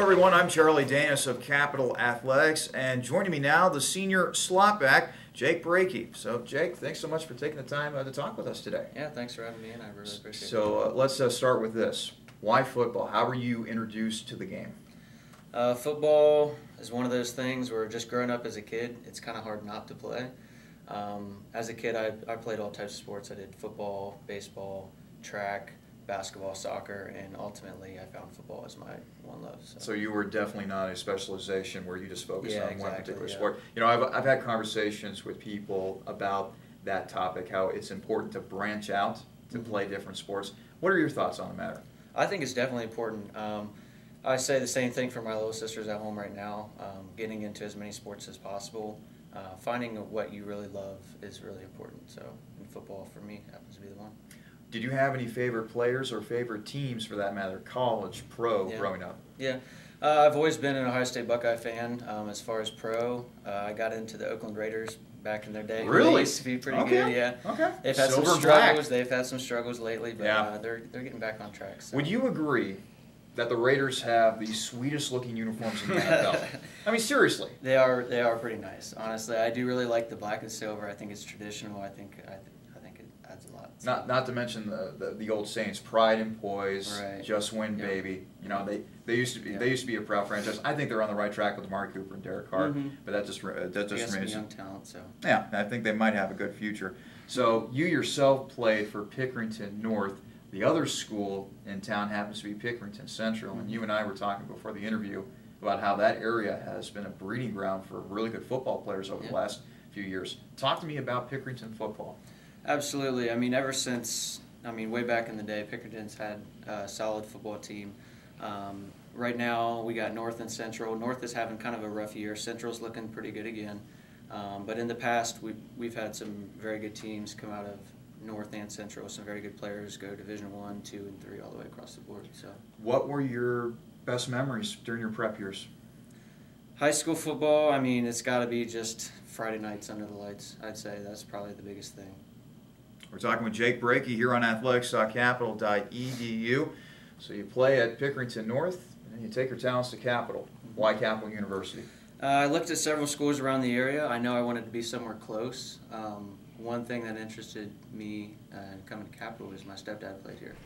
everyone, I'm Charlie Danis of Capital Athletics, and joining me now, the senior slotback, Jake Breakey. So, Jake, thanks so much for taking the time to talk with us today. Yeah, thanks for having me in. I really appreciate it. So, let's start with this. Why football? How were you introduced to the game? Football is one of those things where just growing up as a kid, it's kind of hard not to play. As a kid, I played all types of sports. I did football, baseball, track, basketball, soccer, and ultimately I found football as my one love. So you were definitely not a specialization where you just focused on one particular yeah. sport. You know, I've had conversations with people about that topic, how it's important to branch out to play different sports. What are your thoughts on the matter? I think it's definitely important. I say the same thing for my little sisters at home right now. Getting into as many sports as possible. Finding what you really love is really important. So, and football for me happens to be the one. Did you have any favorite players or favorite teams, for that matter, college, pro, growing up? Yeah, I've always been an Ohio State Buckeye fan. As far as pro, I got into the Oakland Raiders back in their day. Really? They used to be pretty good, yeah. Okay. They've had some struggles. They've had some struggles lately, but they're getting back on track. So. Would you agree that the Raiders have the sweetest looking uniforms in the NFL? I mean, seriously. They are pretty nice. Honestly, I do really like the black and silver. I think it's traditional. I think it adds a lot. Not to mention the old Saints, pride and poise, right. Just win, baby. You know, they used to be a proud franchise. I think they're on the right track with Amari Cooper and Derek Carr, but that just remains young talent. So yeah, I think they might have a good future. So you yourself played for Pickerington North. The other school in town happens to be Pickerington Central, and you and I were talking before the interview about how that area has been a breeding ground for really good football players over the last few years. Talk to me about Pickerington football. Absolutely. I mean, ever since, way back in the day, Pickerington's had a solid football team. Right now, we got North and Central. North is having kind of a rough year. Central's looking pretty good again. But in the past, we've had some very good teams come out of North and Central. Some very good players go Division I, II, and III all the way across the board. So, what were your best memories during your prep years? High school football, it's got to be just Friday nights under the lights. I'd say that's probably the biggest thing. We're talking with Jake Breakey here on athletics.capital.edu. So you play at Pickerington North, and then you take your talents to Capital. Why Capital University? I looked at several schools around the area. I know I wanted to be somewhere close. One thing that interested me in coming to Capital is my stepdad played here.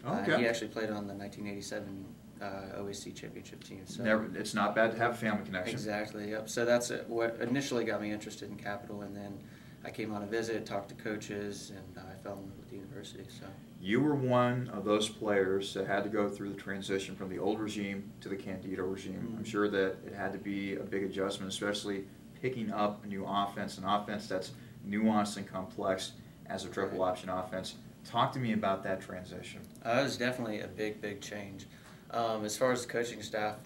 Okay. He actually played on the 1987 OAC championship team. So. It's not bad to have a family connection. Exactly, yep. So that's what initially got me interested in Capital, and then I came on a visit, talked to coaches, and I fell in love with the university. So you were one of those players that had to go through the transition from the old regime to the Candido regime. I'm sure that it had to be a big adjustment, especially picking up a new offense, an offense that's nuanced and complex as a triple option offense. Talk to me about that transition. It was definitely a big change. As far as the coaching staff,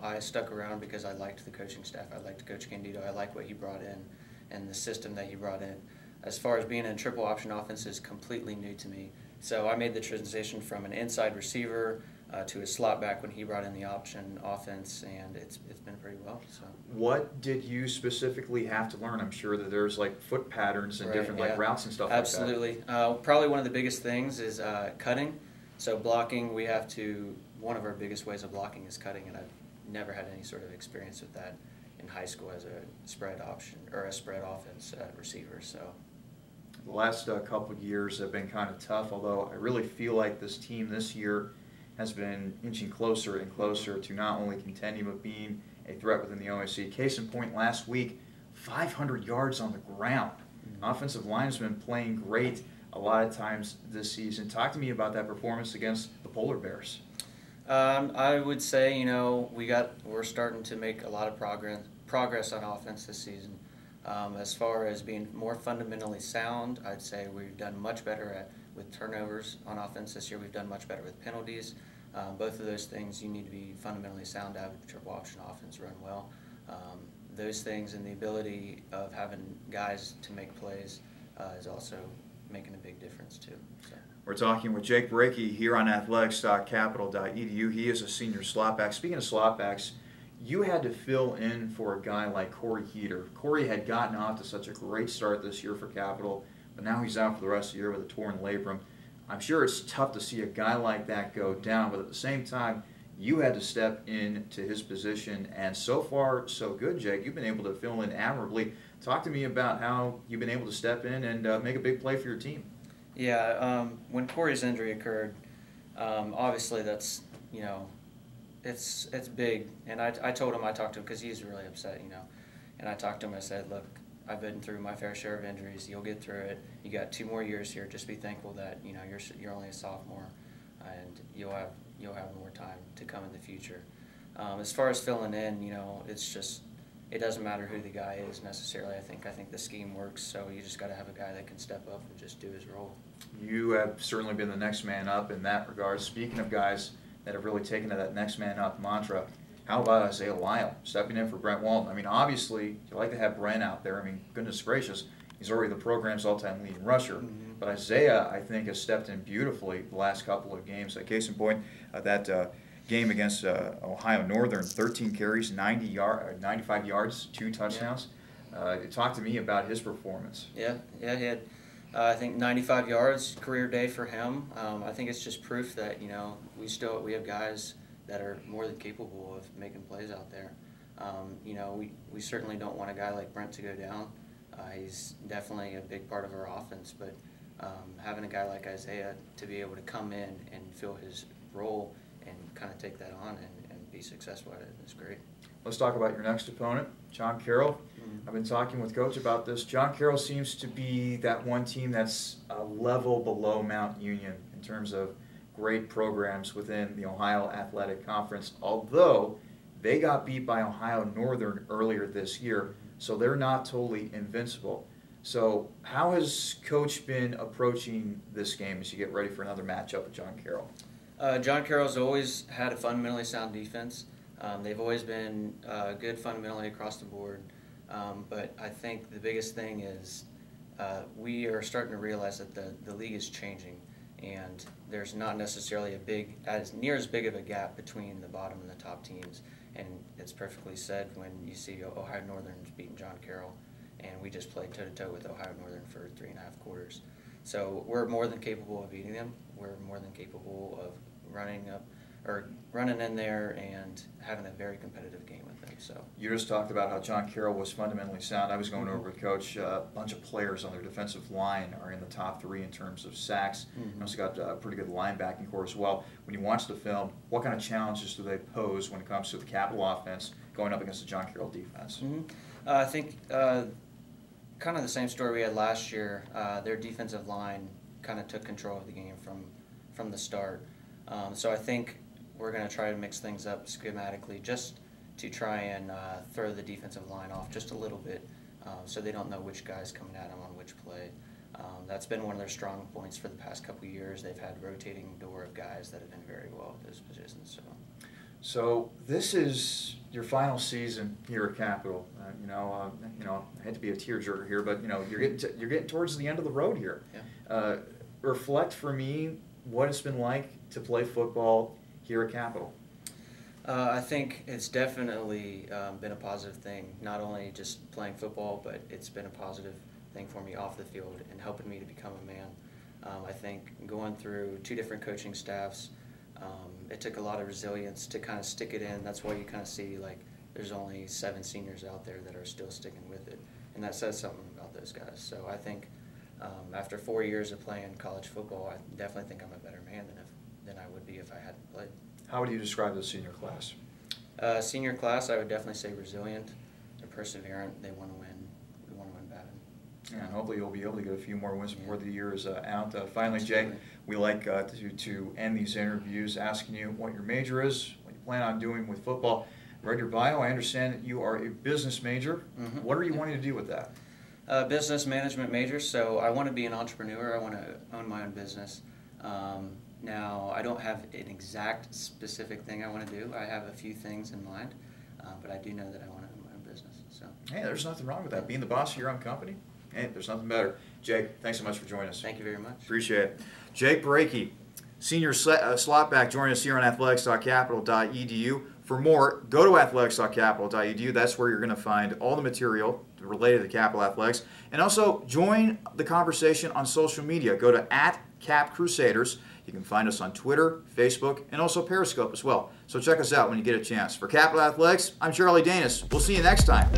I stuck around because I liked the coaching staff. I liked Coach Candido. I liked what he brought in and the system that he brought in. As far as being in triple option offense is completely new to me. So I made the transition from an inside receiver to a slot back when he brought in the option offense, and it's been pretty well. So what did you specifically have to learn? I'm sure that there's like foot patterns and different routes and stuff Absolutely. like that. Probably one of the biggest things is cutting. So blocking, one of our biggest ways of blocking is cutting, and I've never had any sort of experience with that in high school as a spread option or a spread offense receiver. So the last couple of years have been kind of tough, although I really feel like this team this year has been inching closer and closer to not only contending but being a threat within the OAC. Case in point, last week, 500 yards on the ground. Offensive line has been playing great a lot of times this season. Talk to me about that performance against the Polar Bears. I would say, we're starting to make a lot of progress on offense this season. As far as being more fundamentally sound, I'd say we've done much better with turnovers on offense this year. We've done much better with penalties. Both of those things, you need to be fundamentally sound to have a triple option offense run well. Those things and the ability of having guys to make plays is also making a big difference too. So. We're talking with Jake Breakey here on athletics.capital.edu. He is a senior slotback. Speaking of slotbacks, you had to fill in for a guy like Corey Heater. Corey had gotten off to such a great start this year for Capital, but now he's out for the rest of the year with a torn labrum. I'm sure it's tough to see a guy like that go down, but at the same time, you had to step into his position, and so far, so good, Jake. You've been able to fill in admirably. Talk to me about how you've been able to step in and make a big play for your team. Yeah, when Corey's injury occurred, obviously that's, it's big. And I told him, I talked to him because he's really upset, And I talked to him, I said, look, I've been through my fair share of injuries. You'll get through it. You got 2 more years here. Just be thankful that, you're only a sophomore, and you'll have more time to come in the future. As far as filling in, it's just, it doesn't matter who the guy is necessarily. I think the scheme works, so you just got to have a guy that can step up and just do his role. You have certainly been the next man up in that regard. Speaking of guys that have really taken to that next man up mantra, how about Isaiah Lyle stepping in for Brent Walton? I mean, obviously, you like to have Brent out there. I mean, goodness gracious, he's already the program's all-time leading rusher. Mm-hmm. But Isaiah, I think, has stepped in beautifully the last couple of games. Case in point, that game against Ohio Northern, 13 carries, 95 yards, 2 touchdowns. Talk to me about his performance. Yeah, he had, I think, 95 yards, career day for him. I think it's just proof that, we have guys that are more than capable of making plays out there. We certainly don't want a guy like Brent to go down. He's definitely a big part of our offense, but having a guy like Isaiah to be able to come in and fill his role and kind of take that on and be successful at it is great. Let's talk about your next opponent, John Carroll. Mm-hmm. I've been talking with Coach about this. John Carroll seems to be that one team that's a level below Mount Union in terms of great programs within the Ohio Athletic Conference, although they got beat by Ohio Northern earlier this year, so they're not totally invincible. So how has Coach been approaching this game as you get ready for another matchup with John Carroll? John Carroll's always had a fundamentally sound defense. They've always been good fundamentally across the board. But I think the biggest thing is we are starting to realize that the league is changing, and there's not necessarily near as big of a gap between the bottom and the top teams. And it's perfectly said when you see Ohio Northern's beating John Carroll, and we just played toe-to-toe with Ohio Northern for 3.5 quarters. So we're more than capable of beating them. We're more than capable of running in there and having a very competitive game with them. So you just talked about how John Carroll was fundamentally sound. I was going over with Coach. A bunch of players on their defensive line are in the top 3 in terms of sacks. Mm-hmm. Also got a pretty good linebacking core as well. When you watch the film, what kind of challenges do they pose when it comes to the Capital offense going up against the John Carroll defense? Mm-hmm. I think kind of the same story we had last year. Their defensive line kind of took control of the game from the start. So I think we're going to try to mix things up schematically just to try and throw the defensive line off just a little bit so they don't know which guy's coming at them on which play. That's been one of their strong points for the past couple of years. They've had rotating door of guys that have done very well at those positions. So this is your final season here at Capital. I hate to be a tearjerker here, but you're getting towards the end of the road here. Yeah. Reflect for me what it's been like to play football here at Capital. I think it's definitely been a positive thing, not only just playing football, but it's been a positive thing for me off the field and helping me to become a man. I think going through 2 different coaching staffs, it took a lot of resilience to kind of stick it in. That's why you kind of see there's only 7 seniors out there that are still sticking with it, and that says something about those guys. So I think after 4 years of playing college football, I definitely think I'm a better man than I would be if I hadn't played. How would you describe the senior class? Senior class, I would definitely say resilient. They're perseverant. They want to win. We want to win bad. Yeah, and hopefully you'll be able to get a few more wins before the year is out. Finally, Jake, we like to end these interviews asking you what your major is, what you plan on doing with football. Read your bio. I understand that you are a business major. Mm-hmm. What are you wanting to do with that? Business management major, so I want to be an entrepreneur. I want to own my own business. Now, I don't have an exact specific thing I want to do. I have a few things in mind, but I do know that I want to own my own business. So. Hey, there's nothing wrong with that. Being the boss of your own company, hey, there's nothing better. Jake, thanks so much for joining us. Thank you very much. Appreciate it. Jake Breakey, senior slot back, joining us here on athletics.capital.edu. For more, go to athletics.capital.edu. That's where you're going to find all the material related to Capital Athletics. And also, join the conversation on social media. Go to Cap Crusaders. You can find us on Twitter, Facebook, and also Periscope as well. So check us out when you get a chance. For Capital Athletics, I'm Charlie Danis. We'll see you next time.